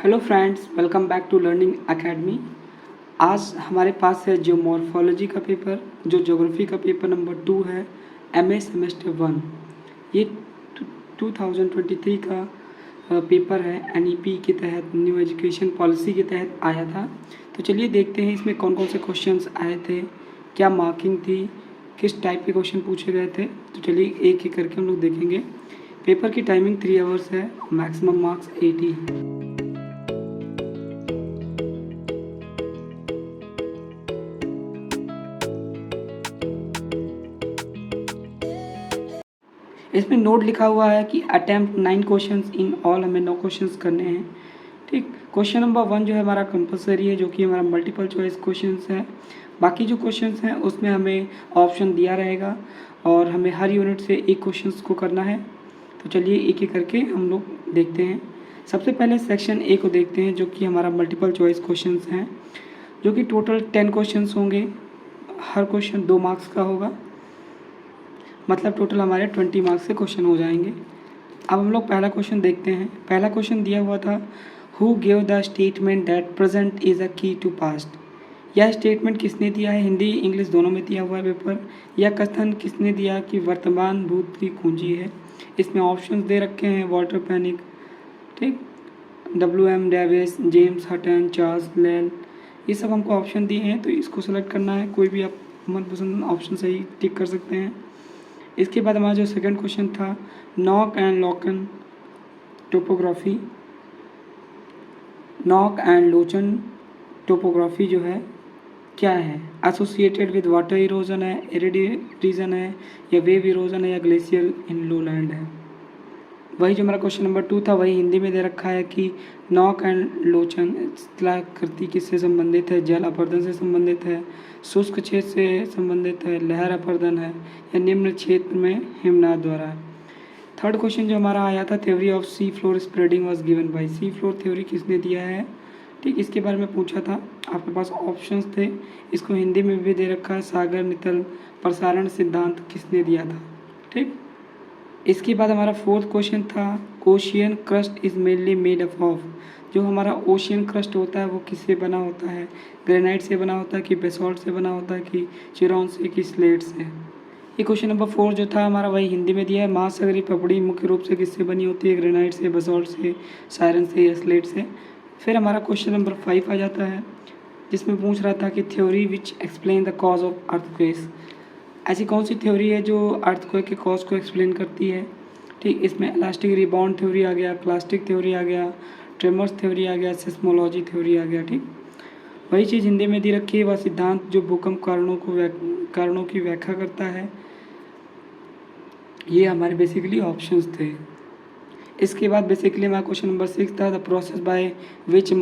Hello friends, welcome back to Learning Academy. आज हमारे पास है जो मॉर्फोलॉजी का पेपर, जो ज्योग्राफी का पेपर नंबर 2 है, एमए सेमेस्टर 1। ये 2023 का पेपर है, एनईपी के तहत, न्यू एजुकेशन पॉलिसी के तहत आया था। तो चलिए देखते हैं इसमें कौन कौन से क्वेश्चंस आए थे, क्या मार्किंग थी, किस टाइप के क्वेश्चन पूछे गए थे। तो चलिए एक एक करके हम लोग देखेंगे। पेपर की टाइमिंग 3 आवर्स है, मैक्सिमम मार्क्स 80। इसमें नोट लिखा हुआ है कि अटेम्प्ट 9 क्वेश्चंस इन ऑल, हमें 9 क्वेश्चंस करने हैं। ठीक, क्वेश्चन नंबर 1 जो है हमारा कंपलसरी है, जो कि हमारा मल्टीपल चॉइस क्वेश्चंस है। बाकी जो क्वेश्चंस हैं उसमें हमें ऑप्शन दिया रहेगा और हमें हर यूनिट से एक क्वेश्चंस को करना है। तो चलिए एक एक करके हम लोग देखते हैं। सबसे पहले सेक्शन ए को देखते हैं, जो कि हमारा मल्टीपल चॉइस क्वेश्चंस हैं, जो कि टोटल 10 क्वेश्चंस होंगे। हर क्वेश्चन 2 मार्क्स का होगा, मतलब टोटल हमारे 20 मार्क्स के क्वेश्चन हो जाएंगे। अब हम लोग पहला क्वेश्चन देखते हैं। पहला क्वेश्चन दिया हुआ था, who give the statement that present is a की टू पास्ट। यह स्टेटमेंट किसने दिया है, हिंदी इंग्लिश दोनों में दिया हुआ है पेपर। यह कथन किसने दिया कि वर्तमान भूत की कुंजी है। इसमें ऑप्शंस दे रखे हैं, वाल्टर पैनिक, ठीक, WM Davis, James Hutton, Charles Lyell, ये सब हमको ऑप्शन दिए हैं। तो इसको सेलेक्ट करना है, कोई भी आप मनपसंद ऑप्शन सही टिक कर सकते हैं। इसके बाद हमारा जो सेकंड क्वेश्चन था, knock and Lochan topography, knock and Lochan topography जो है क्या है, एसोसिएटेड विद वाटर इरोजन है, एरिडी रीजन है, या वेव इरोजन है, या ग्लेशियल इन लोलैंड है। वही जो हमारा क्वेश्चन नंबर 2 था, वही हिंदी में दे रखा है कि नॉक एंड लोचन स्थलाकृति किससे संबंधित है, जल अपरदन से संबंधित है, शुष्क क्षेत्र से संबंधित है, लहर अपरदन है, या निम्न क्षेत्र में हिमनाद द्वारा है। थर्ड क्वेश्चन जो हमारा आया था, theory of sea floor spreading was given by, sea floor theory किसने दिया है, ठीक, इसके बारे में पूछा था। आपके पास ऑप्शंस थे, इसको हिंदी में भी दे रखा है, सागर नितल प्रसारण सिद्धांत किसने दिया था। ठीक, इसके बाद हमारा फोर्थ क्वेश्चन था, ocean crust is mainly made up of. जो हमारा ओशियन क्रस्ट होता है वो किससे बना होता है, ग्रेनाइट से बना होता है कि बेसॉल्ट से बना होता है कि चिरॉन से कि स्लेट से। ये क्वेश्चन नंबर 4 जो था हमारा, वही हिंदी में दिया है, महासागरी पपड़ी मुख्य रूप से किससे बनी होती है, ग्रेनाइट से, बेसॉल्ट से, सायरन से या स्लेट से। फिर हमारा क्वेश्चन नंबर 5 आ जाता है, जिसमें पूछ रहा था कि theory which explain the cause of earthquakes. ऐसी कौन सी थ्योरी है जो अर्थक्वेक के कॉज को एक्सप्लेन करती है। ठीक, इसमें इलास्टिक रिबाउंड थ्योरी आ गया, प्लास्टिक थ्योरी आ गया, ट्रेमर्स थ्योरी आ गया, सिस्मोलॉजी थ्योरी आ गया। ठीक, वही चीज़ हिंदी में दी रखी है, वह सिद्धांत जो भूकंप कारणों की व्याख्या करता है। ये हमारे बेसिकली ऑप्शंस थे। इसके बाद बेसिकली हमारा क्वेश्चन नंबर 6 था, the process by which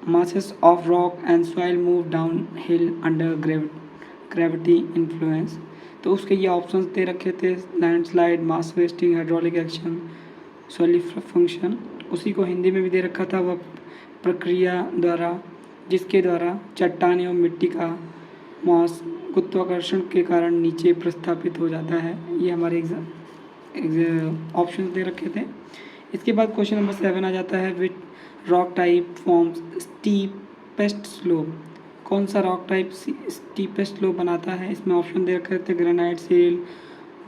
masses of rock and soil move downhill under gravity influence। तो उसके ये ऑप्शंस दे रखे थे, landslide, mass wasting, hydraulic action, solifluction. उसी को हिंदी में भी दे रखा था, वह प्रक्रिया द्वारा जिसके द्वारा चट्टान एवं मिट्टी का मास गुरुत्वाकर्षण के कारण नीचे प्रस्थापित हो जाता है। ये हमारे ऑप्शन दे रखे थे। इसके बाद क्वेश्चन नंबर 7 आ जाता है, which rock type forms steepest slope. कौन सा रॉक टाइप स्टीपेस्ट स्लोप बनाता है। इसमें ऑप्शन दे रखे थे, ग्रेनाइट, सील,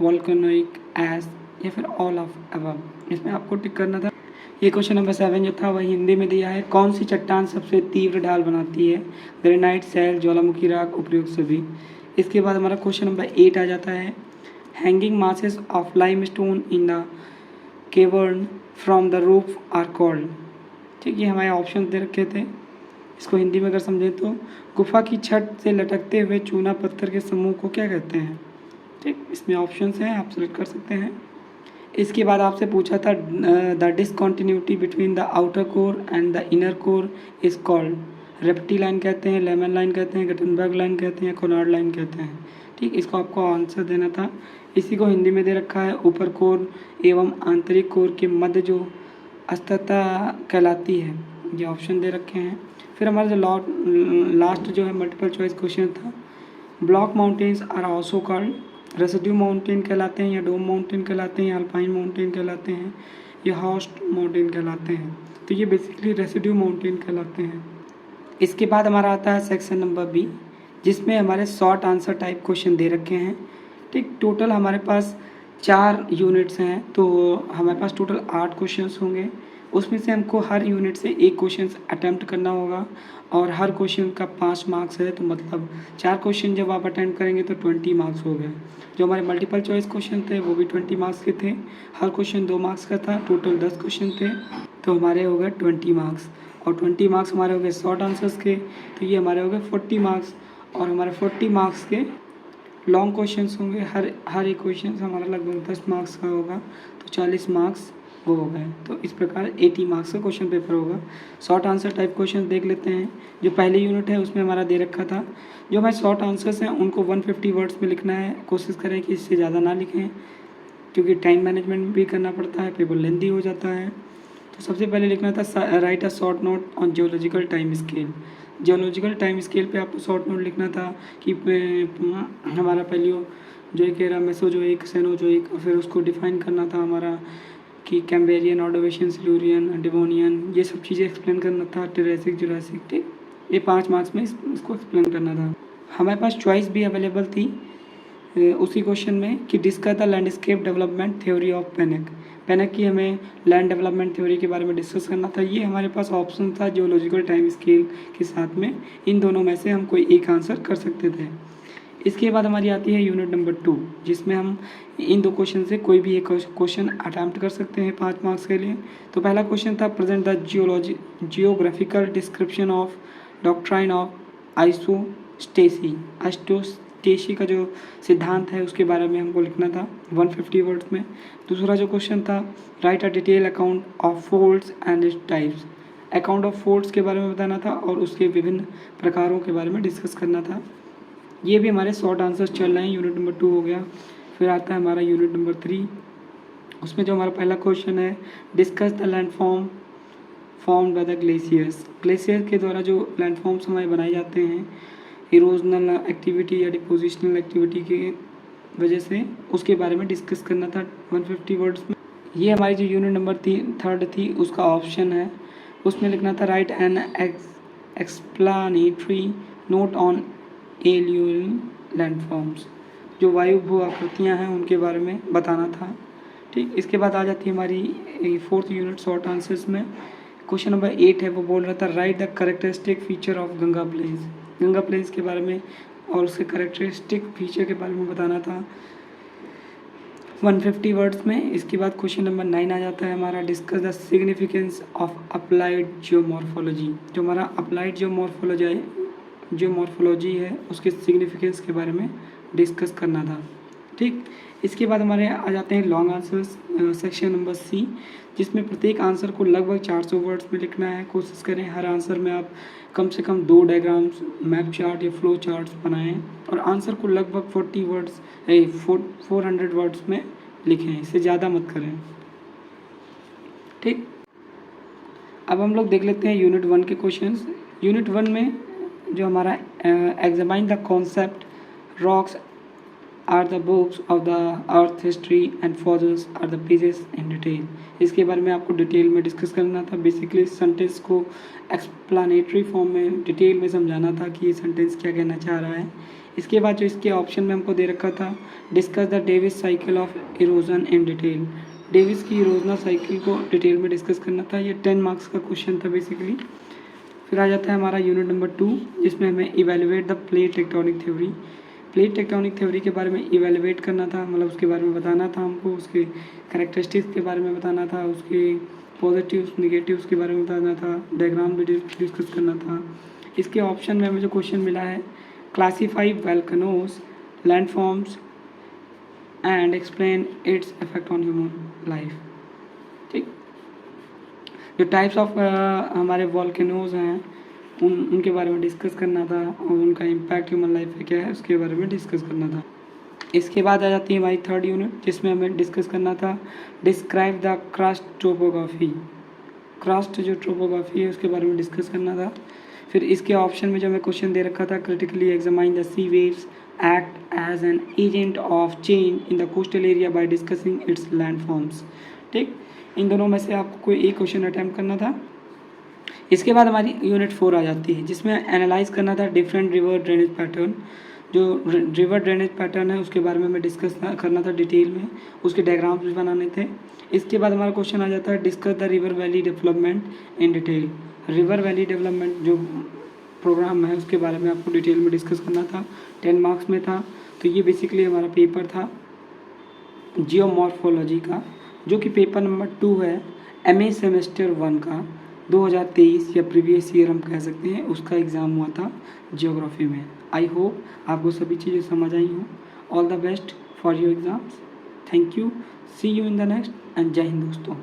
वोल्केनिक एश, या फिर ऑल ऑफ अबव। इसमें आपको टिक करना था। ये क्वेश्चन नंबर 7 जो था वह हिंदी में दिया है, कौन सी चट्टान सबसे तीव्र ढाल बनाती है, ग्रेनाइट, सैल, ज्वालामुखी राख, उपयुक्त सभी। इसके बाद हमारा क्वेश्चन नंबर 8 आ जाता है, hanging masses of limestone in the cavern from the roof are called. ठीक, ये हमारे ऑप्शन दे रखे थे। इसको हिंदी में अगर समझें तो, गुफा की छत से लटकते हुए चूना पत्थर के समूह को क्या कहते हैं। ठीक, इसमें ऑप्शंस हैं, आप सेलेक्ट कर सकते हैं। इसके बाद आपसे पूछा था, the discontinuity between the outer core and the inner core is called. Repetti line कहते हैं, लेमन लाइन कहते हैं, गटनबर्ग लाइन कहते हैं, कोनार्ड लाइन कहते हैं। ठीक, इसको आपको आंसर देना था। इसी को हिंदी में दे रखा है, ऊपर कोर एवं आंतरिक कोर के मध्य जो अस्तता कहलाती है। ये ऑप्शन दे रखे हैं। फिर हमारा जो लास्ट जो है मल्टीपल चॉइस क्वेश्चन था, block mountains are also called, residue mountain कहलाते हैं, या डोम माउंटेन कहलाते हैं, या अल्पाइन माउंटेन कहलाते हैं, या हॉस्ट माउंटेन कहलाते हैं। तो ये बेसिकली रेसिड्यू माउंटेन कहलाते हैं। इसके बाद हमारा आता है सेक्शन नंबर बी, जिसमें हमारे शॉर्ट आंसर टाइप क्वेश्चन दे रखे हैं। ठीक, टोटल हमारे पास 4 यूनिट्स हैं, तो हमारे पास टोटल 8 क्वेश्चंस होंगे। उसमें से हमको हर यूनिट से एक क्वेश्चन अटैम्प्ट करना होगा और हर क्वेश्चन का 5 मार्क्स है, तो मतलब 4 क्वेश्चन जब आप अटैम्प्ट करेंगे तो 20 मार्क्स हो गए। जो हमारे मल्टीपल चॉइस क्वेश्चन थे वो भी 20 मार्क्स के थे, हर क्वेश्चन 2 मार्क्स का था, टोटल 10 क्वेश्चन थे, तो हमारे हो गए 20 मार्क्स। और 20 मार्क्स हमारे हो गए शॉर्ट आंसर्स के, तो ये हमारे हो गए 40 मार्क्स। और हमारे 40 मार्क्स के लॉन्ग क्वेश्चंस होंगे, हर एक क्वेश्चन हमारा लगभग 10 मार्क्स का होगा, तो 40 मार्क्स वो हो गए। तो इस प्रकार 80 मार्क्स का क्वेश्चन पेपर होगा। शॉर्ट आंसर टाइप क्वेश्चन देख लेते हैं। जो पहले यूनिट है उसमें हमारा दे रखा था, जो हमारे शॉर्ट आंसर्स हैं उनको 150 वर्ड्स में लिखना है। कोशिश करें कि इससे ज़्यादा ना लिखें, क्योंकि टाइम मैनेजमेंट भी करना पड़ता है, पेपर लेंथी हो जाता है। तो सबसे पहले लिखना था right a short note on geological time scale. Geological time scale पे आपको शॉर्ट नोट लिखना था कि हमारा पहले जो एक एरा मेसोजोइक, सेनोजोइक, फिर उसको डिफाइन करना था हमारा कि कैम्ब्रियन, ऑर्डोवेशियन, सिल्यूरियन, डिवोनियन, ये सब चीज़ें एक्सप्लेन करना था, टेरेसिक, जुरासिक। ठीक, ये 5 मार्क्स में इसको एक्सप्लेन करना था। हमारे पास चॉइस भी अवेलेबल थी उसी क्वेश्चन में कि discuss the landscape development theory of Penck. Penck की हमें लैंड डेवलपमेंट थ्योरी के बारे में डिस्कस करना था। ये हमारे पास ऑप्शन था जियोलॉजिकल टाइम स्केल के साथ में, इन दोनों में से हम कोई एक आंसर कर सकते थे। इसके बाद हमारी आती है यूनिट नंबर 2, जिसमें हम इन 2 क्वेश्चन से कोई भी एक क्वेश्चन अटैम्प्ट कर सकते हैं 5 मार्क्स के लिए। तो पहला क्वेश्चन था present the geographical description of doctrine of isostasy. Isostasy का जो सिद्धांत है उसके बारे में हमको लिखना था 150 वर्ड्स में। दूसरा जो क्वेश्चन था right a detail account of folds and its types. Account of folds के बारे में बताना था और उसके विभिन्न प्रकारों के बारे में डिस्कस करना था। ये भी हमारे शॉर्ट आंसर्स चल रहे हैं। यूनिट नंबर 2 हो गया। फिर आता है हमारा यूनिट नंबर 3, उसमें जो हमारा पहला क्वेश्चन है discuss the landform form by the glaciers. Glacier के द्वारा जो लैंडफॉर्म्स हमारे बनाए जाते हैं इरोजनल एक्टिविटी या डिपोजिशनल एक्टिविटी की वजह से, उसके बारे में डिस्कस करना था 150 वर्ड्स में। ये हमारी जो यूनिट नंबर 3 थी उसका ऑप्शन है, उसमें लिखना था write an explanatory note on aeolian landforms. जो वायु भू आकृतियाँ हैं उनके बारे में बताना था। ठीक, इसके बाद आ जाती है हमारी 4th यूनिट शॉर्ट आंसर्स में। क्वेश्चन नंबर 8 है, वो बोल रहा था write the characteristic feature of Ganga plains. Ganga plains के बारे में और उसके कैरेक्टरिस्टिक फीचर के बारे में बताना था 150 वर्ड्स में। इसके बाद क्वेश्चन नंबर 9 आ जाता है हमारा discuss the significance of applied geomorphology. जो हमारा अप्लाइड जियोमॉर्फोलॉजी है उसके सिग्निफिकेंस के बारे में डिस्कस करना था। ठीक, इसके बाद हमारे आ जाते हैं long answers section number C, जिसमें प्रत्येक आंसर को लगभग 400 वर्ड्स में लिखना है। कोशिश करें हर आंसर में आप कम से कम 2 डायग्राम्स, मैप चार्ट या फ्लो चार्ट्स बनाएं और आंसर को लगभग 400 वर्ड्स में लिखें, इससे ज़्यादा मत करें। ठीक, अब हम लोग देख लेते हैं यूनिट 1 के क्वेश्चंस। यूनिट 1 में जो हमारा examine the concept rocks are the books of the earth history and fossils are the pages in detail. इसके बारे में आपको डिटेल में डिस्कस करना था। बेसिकली सेंटेंस को एक्सप्लानेटरी फॉर्म में डिटेल में समझाना था कि ये सेंटेंस क्या कहना चाह रहा है। इसके बाद जो इसके ऑप्शन में हमको दे रखा था discuss the Davis cycle of erosion in detail. Davis की इरोजनल साइकिल को डिटेल में डिस्कस करना था। ये 10 मार्क्स का क्वेश्चन था बेसिकली। फिर आ जाता है हमारा यूनिट नंबर 2, जिसमें हमें evaluate the plate tectonic theory. Plate tectonic theory के बारे में इवेलुएट करना था, मतलब उसके बारे में बताना था हमको, उसके कैरेक्टरिस्टिक्स के बारे में बताना था, उसके पॉजिटिव्स नेगेटिव्स के बारे में बताना था, डायग्राम भी डिस्कस करना था। इसके ऑप्शन में हमें जो क्वेश्चन मिला है classify volcanoes landforms and explain its effect on human life. ठीक, जो टाइप्स ऑफ हमारे वोल्केनोज हैं उनके बारे में डिस्कस करना था और उनका इम्पैक्ट ह्यूमन लाइफ पे क्या है उसके बारे में डिस्कस करना था। इसके बाद आ जाती है हमारी 3rd यूनिट, जिसमें हमें डिस्कस करना था describe the crust topography. Crust जो टोपोग्राफी है उसके बारे में डिस्कस करना था। फिर इसके ऑप्शन में जो हमें क्वेश्चन दे रखा था critically examine the sea waves act as an agent of change in the coastal area by discussing its landforms. ठीक, इन दोनों में से आपको कोई एक क्वेश्चन अटैम्प्ट करना था इसके बाद हमारी यूनिट 4 आ जाती है, जिसमें एनालाइज करना था डिफरेंट रिवर ड्रेनेज पैटर्न। जो रिवर ड्रेनेज पैटर्न है उसके बारे में हमें डिस्कस करना था डिटेल में, उसके डायग्राम्स भी बनाने थे। इसके बाद हमारा क्वेश्चन आ जाता है discuss the river valley development in detail. River valley development जो प्रोग्राम है उसके बारे में आपको डिटेल में डिस्कस करना था, 10 मार्क्स में था। तो ये बेसिकली हमारा पेपर था जियोमॉर्फोलॉजी का, जो कि पेपर नंबर 2 है MA सेमेस्टर 1 का, 2023 या प्रीवियस ईयर हम कह सकते हैं, उसका एग्ज़ाम हुआ था जियोग्राफी में। आई होप आपको सभी चीज़ें समझ आई हों। All the best for your exams. Thank you, see you in the next and जय हिंद दोस्तों।